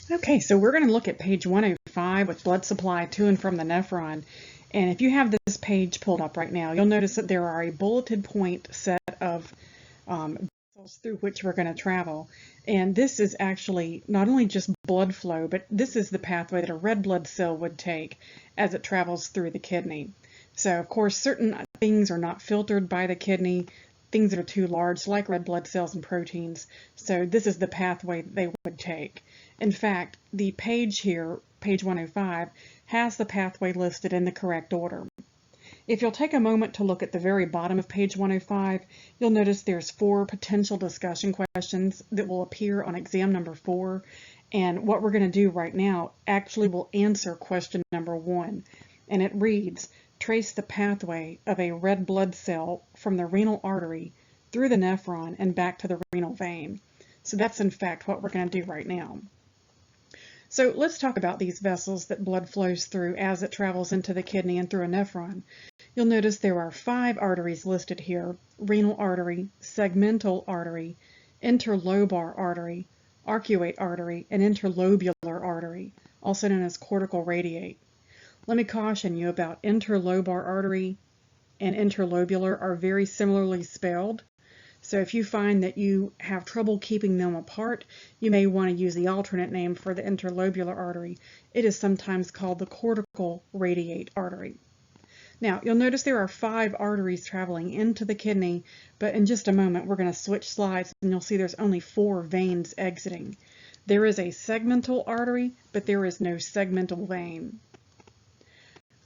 Okay, so we're going to look at page 105 with blood supply to and from the nephron. And if you have this page pulled up right now, you'll notice that there are a bulleted point set of vessels through which we're going to travel. And this is actually not only just blood flow, but this is the pathway that a red blood cell would take as it travels through the kidney. So, of course, certain things are not filtered by the kidney, things that are too large, like red blood cells and proteins. So this is the pathway that they would take. In fact, the page here, page 105, has the pathway listed in the correct order. If you'll take a moment to look at the very bottom of page 105, you'll notice there's 4 potential discussion questions that will appear on exam number 4. And what we're going to do right now actually will answer question number 1. And it reads, trace the pathway of a red blood cell from the renal artery through the nephron and back to the renal vein. So that's in fact what we're going to do right now. So let's talk about these vessels that blood flows through as it travels into the kidney and through a nephron. You'll notice there are 5 arteries listed here: renal artery, segmental artery, interlobar artery, arcuate artery, and interlobular artery, also known as cortical radiate. Let me caution you about interlobar artery and interlobular are very similarly spelled. So if you find that you have trouble keeping them apart, you may want to use the alternate name for the interlobular artery. It is sometimes called the cortical radiate artery. Now, you'll notice there are 5 arteries traveling into the kidney, but in just a moment we're going to switch slides and you'll see there's only 4 veins exiting. There is a segmental artery, but there is no segmental vein.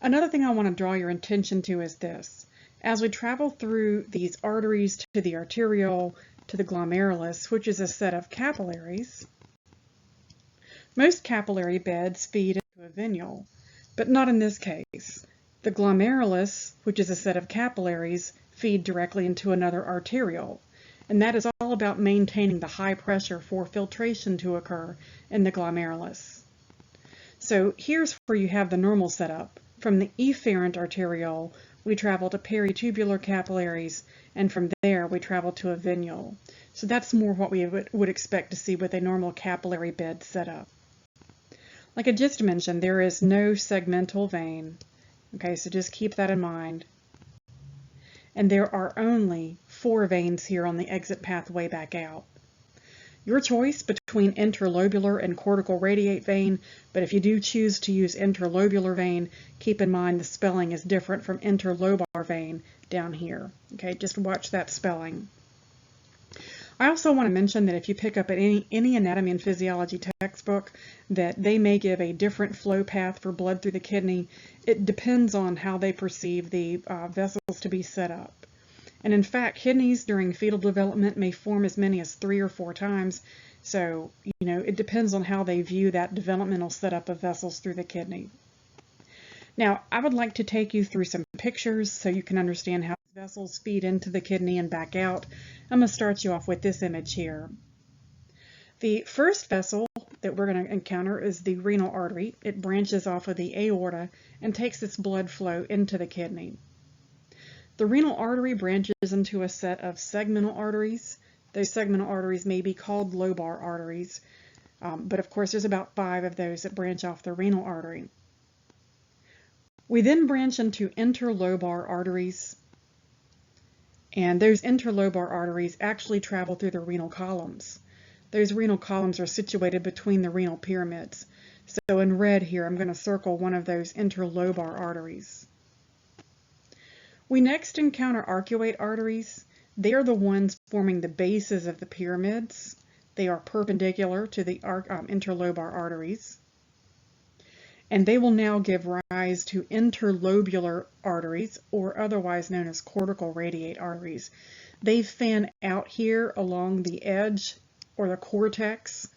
Another thing I want to draw your attention to is this. As we travel through these arteries to the arterial, to the glomerulus, which is a set of capillaries, most capillary beds feed into a venule, but not in this case. The glomerulus, which is a set of capillaries, feed directly into another arterial, and that is all about maintaining the high pressure for filtration to occur in the glomerulus. So here's where you have the normal setup. From the efferent arteriole, we travel to peritubular capillaries, and from there we travel to a venule. So that's more what we would expect to see with a normal capillary bed setup. Like I just mentioned, there is no segmental vein. Okay, so just keep that in mind. And there are only 4 veins here on the exit pathway back out. Your choice between interlobular and cortical radiate vein, but if you do choose to use interlobular vein, keep in mind the spelling is different from interlobar vein down here. Okay, just watch that spelling. I also want to mention that if you pick up at any anatomy and physiology textbook, that they may give a different flow path for blood through the kidney. It depends on how they perceive the vessels to be set up. And in fact, kidneys during fetal development may form as many as 3 or 4 times. So, it depends on how they view that developmental setup of vessels through the kidney. Now, I would like to take you through some pictures so you can understand how vessels feed into the kidney and back out. I'm going to start you off with this image here. The first vessel that we're going to encounter is the renal artery. It branches off of the aorta and takes its blood flow into the kidney. The renal artery branches into a set of segmental arteries. Those segmental arteries may be called lobar arteries, but of course there's about 5 of those that branch off the renal artery. We then branch into interlobar arteries, and those interlobar arteries actually travel through the renal columns. Those renal columns are situated between the renal pyramids. So in red here, I'm going to circle one of those interlobar arteries. We next encounter arcuate arteries. They are the ones forming the bases of the pyramids. They are perpendicular to the interlobar arteries. And they will now give rise to interlobular arteries, or otherwise known as cortical radiate arteries. They fan out here along the edge or the cortex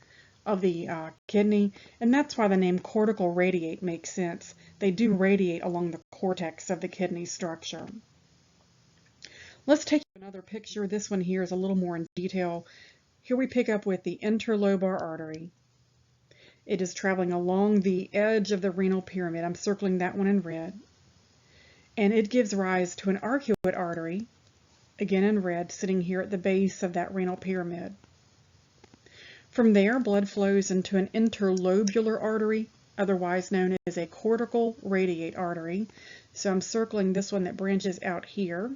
of the kidney, and that's why the name cortical radiate makes sense. They do radiate along the cortex of the kidney structure. Let's take another picture. This one here is a little more in detail. Here we pick up with the interlobar artery. It is traveling along the edge of the renal pyramid. I'm circling that one in red. And it gives rise to an arcuate artery, again in red, sitting here at the base of that renal pyramid. From there, blood flows into an interlobular artery, otherwise known as a cortical radiate artery. So I'm circling this one that branches out here.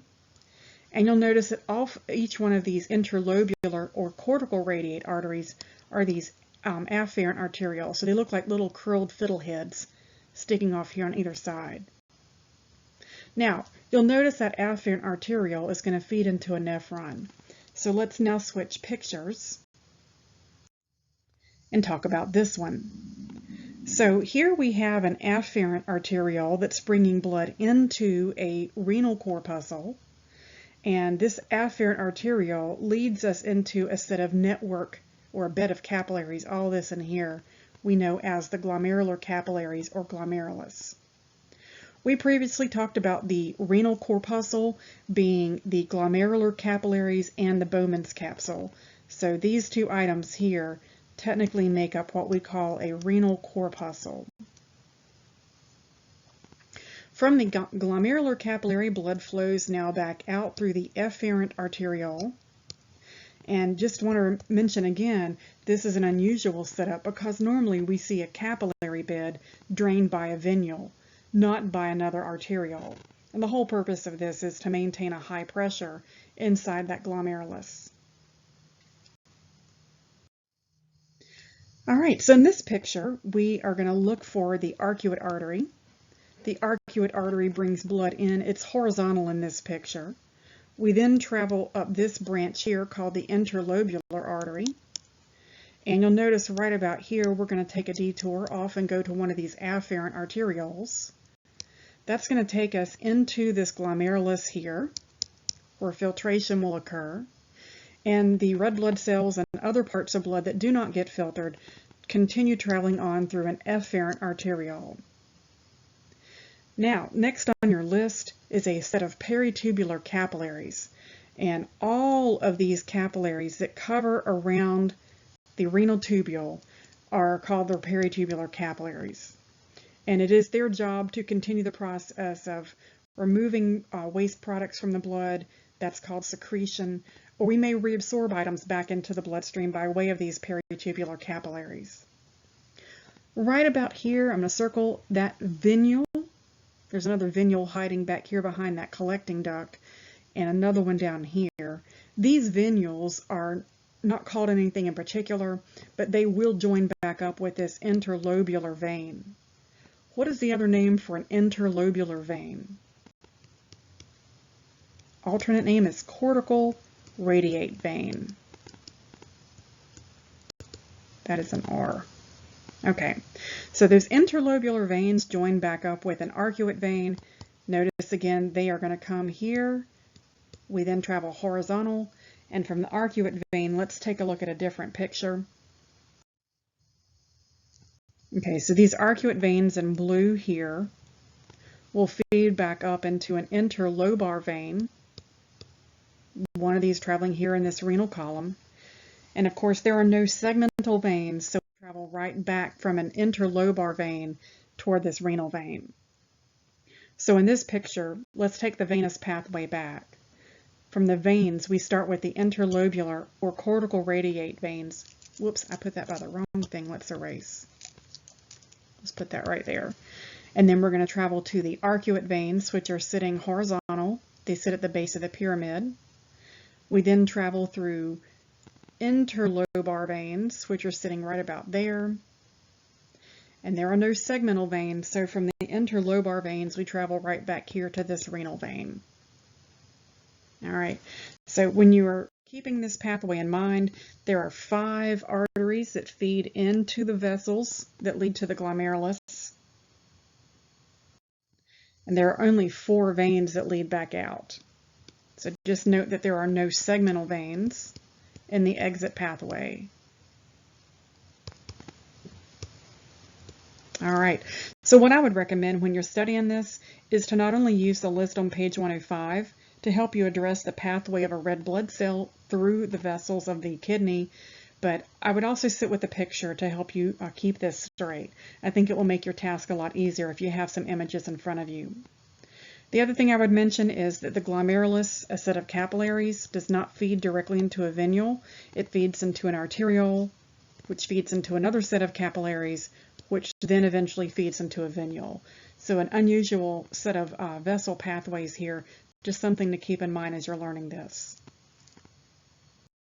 And you'll notice that off each one of these interlobular or cortical radiate arteries are these afferent arterial. So they look like little curled fiddleheads sticking off here on either side. Now, you'll notice that afferent arterial is going to feed into a nephron. So let's now switch pictures and talk about this one. So here we have an afferent arteriole that's bringing blood into a renal corpuscle, and this afferent arteriole leads us into a set of network or a bed of capillaries. All this in here we know as the glomerular capillaries or glomerulus. We previously talked about the renal corpuscle being the glomerular capillaries and the Bowman's capsule. So these two items here technically make up what we call a renal corpuscle. From the glomerular capillary, blood flows now back out through the efferent arteriole. And just want to mention again, this is an unusual setup because normally we see a capillary bed drained by a venule, not by another arteriole. And the whole purpose of this is to maintain a high pressure inside that glomerulus. All right, so in this picture, we are going to look for the arcuate artery. The arcuate artery brings blood in. It's horizontal in this picture. We then travel up this branch here called the interlobular artery. And you'll notice right about here, we're going to take a detour off and go to one of these afferent arterioles. That's going to take us into this glomerulus here, where filtration will occur. And the red blood cells and other parts of blood that do not get filtered continue traveling on through an efferent arteriole. Now, next on your list is a set of peritubular capillaries. And all of these capillaries that cover around the renal tubule are called the peritubular capillaries. And it is their job to continue the process of removing waste products from the blood. That's called secretion. Or we may reabsorb items back into the bloodstream by way of these peritubular capillaries. Right about here, I'm going to circle that venule. There's another venule hiding back here behind that collecting duct, and another one down here. These venules are not called anything in particular, but they will join back up with this interlobular vein. What is the other name for an interlobular vein? Alternate name is cortical radiate vein. That is an R. Okay, so those interlobular veins join back up with an arcuate vein. Notice again, they are going to come here. We then travel horizontal, and from the arcuate vein, let's take a look at a different picture. Okay, so these arcuate veins in blue here will feed back up into an interlobar vein. One of these traveling here in this renal column. And of course, there are no segmental veins, so we travel right back from an interlobar vein toward this renal vein. So in this picture, let's take the venous pathway back. From the veins, we start with the interlobular or cortical radiate veins. Whoops, I put that by the wrong thing. Let's erase. Let's put that right there. And then we're going to travel to the arcuate veins, which are sitting horizontal. They sit at the base of the pyramid. We then travel through interlobar veins, which are sitting right about there. And there are no segmental veins, so from the interlobar veins, we travel right back here to this renal vein. All right, so when you are keeping this pathway in mind, there are 5 arteries that feed into the vessels that lead to the glomerulus. And there are only 4 veins that lead back out. So just note that there are no segmental veins in the exit pathway. All right, so what I would recommend when you're studying this is to not only use the list on page 105 to help you address the pathway of a red blood cell through the vessels of the kidney, but I would also sit with the picture to help you keep this straight. I think it will make your task a lot easier if you have some images in front of you. The other thing I would mention is that the glomerulus, a set of capillaries, does not feed directly into a venule. It feeds into an arteriole. which feeds into another set of capillaries, which then eventually feeds into a venule. So an unusual set of vessel pathways here, just something to keep in mind as you're learning this.